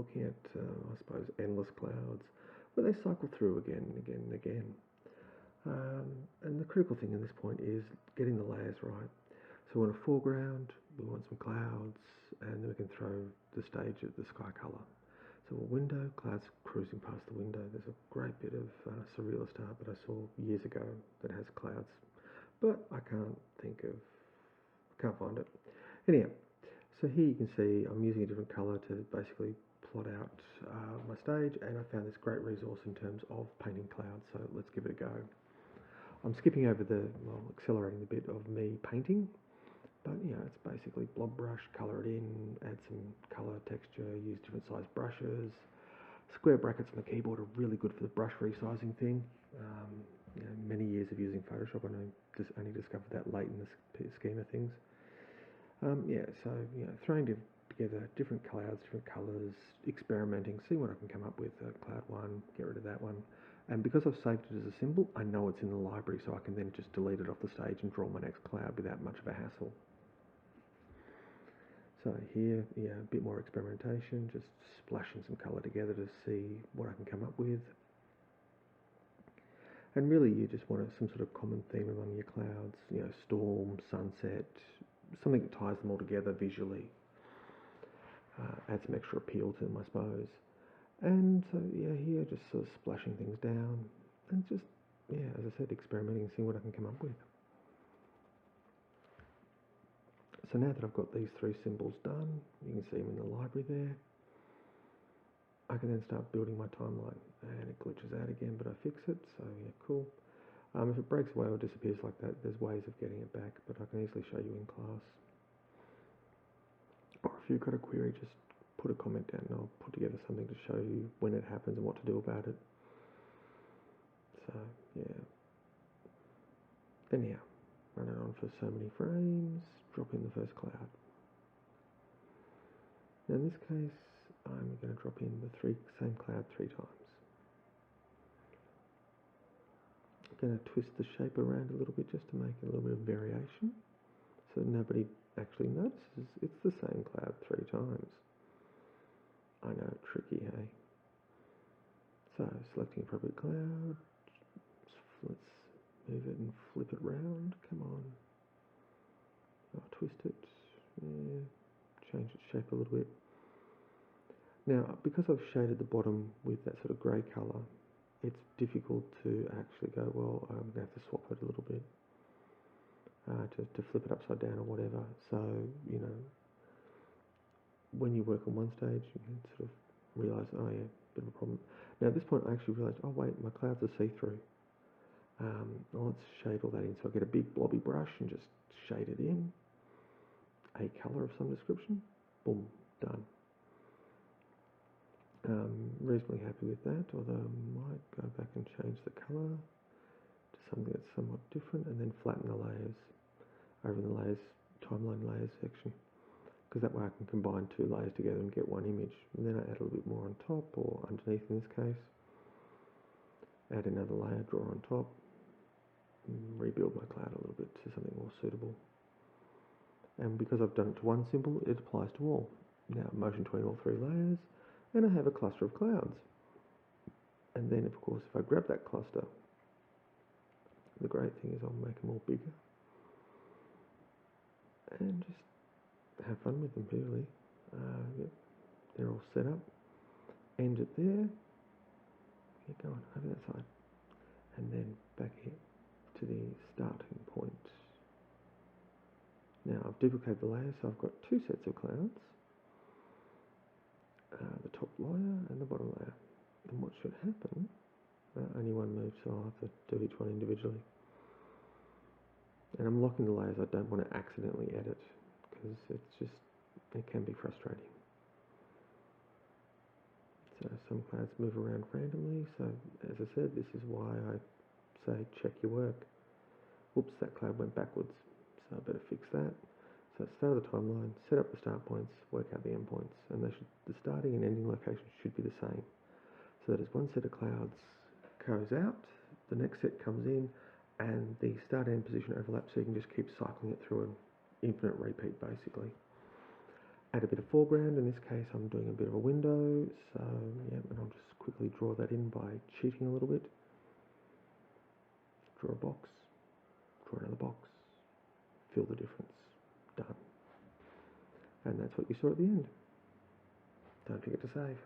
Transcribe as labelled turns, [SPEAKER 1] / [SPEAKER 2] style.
[SPEAKER 1] looking at, I suppose, endless clouds, where they cycle through again and again and again. And the critical thing at this point is getting the layers right. So we want a foreground, we want some clouds, and then we can throw the stage at the sky colour. So a window, clouds cruising past the window. There's a great bit of surrealist art that I saw years ago that has clouds, but I can't find it. Anyhow, so here you can see I'm using a different colour to basically plot out my stage, and I found this great resource in terms of painting clouds, so let's give it a go. I'm skipping over accelerating the bit of me painting, but it's basically blob brush, colour it in, add some colour, texture, use different size brushes. Square brackets on the keyboard are really good for the brush resizing thing. Many years of using Photoshop, I only discovered that late in the scheme of things. Throwing together different clouds, different colours, experimenting, seeing what I can come up with. Cloud 1, get rid of that one. And because I've saved it as a symbol, I know it's in the library, so I can then just delete it off the stage and draw my next cloud without much of a hassle. So here, a bit more experimentation, just splashing some colour together to see what I can come up with. And really you just want some sort of common theme among your clouds, storm, sunset, something that ties them all together visually. Add some extra appeal to them, I suppose. And so, here just sort of splashing things down and just, as I said, experimenting, seeing what I can come up with. So now that I've got these three symbols done, you can see them in the library there, I can then start building my timeline. And it glitches out again, but I fix it, so cool. If it breaks away or disappears like that, there's ways of getting it back, but I can easily show you in class. Or if you've got a query, just put a comment down and I'll put together something to show you when it happens and what to do about it. So, anyhow, run it on for so many frames, drop in the first cloud. Now in this case, I'm going to drop in the same cloud 3 times. I'm going to twist the shape around a little bit just to make a little bit of variation, so nobody actually notices it's the same cloud 3 times. I know, tricky, hey? So, selecting appropriate cloud, let's move it and flip it round, come on. I'll twist it, change its shape a little bit. Now, because I've shaded the bottom with that sort of grey colour, it's difficult to actually go, well, I'm going to have to swap it a little bit to flip it upside down or whatever. So, when you work on one stage, you can sort of realise, oh yeah, bit of a problem. Now at this point I actually realised, oh wait, my clouds are see-through. Let's shade all that in. So I get a big blobby brush and just shade it in. A colour of some description. Boom, done. Reasonably happy with that, although I might go back and change the colour to something that's somewhat different and then flatten the layers over the layers, timeline layers section. Because that way I can combine 2 layers together and get one image. And then I add a little bit more on top, or underneath in this case. Add another layer, draw on top, and rebuild my cloud a little bit to something more suitable. And because I've done it to one symbol, it applies to all. Now motion between all 3 layers, and I have a cluster of clouds. And then of course if I grab that cluster, the great thing is I'll make them all bigger. And just have fun with them, really. They're all set up. End it there. Keep going over that side. And then back here to the starting point. Now I've duplicated the layers, so I've got 2 sets of clouds. The top layer and the bottom layer. And what should happen, only one move, so I'll have to do each one individually. And I'm locking the layers. I don't want to accidentally edit, because it can be frustrating. So some clouds move around randomly, so as I said, this is why I say check your work. Whoops, that cloud went backwards, so I better fix that. So start of the timeline, set up the start points, work out the end points, and the starting and ending location should be the same. So that as one set of clouds goes out, the next set comes in, and the start and end position overlap, so you can just keep cycling it through an infinite repeat basically. add a bit of foreground. In this case, I'm doing a bit of a window, so yeah, and I'll just quickly draw that in by cheating a little bit. Draw a box, draw another box, feel the difference. Done. And that's what you saw at the end. Don't forget to save.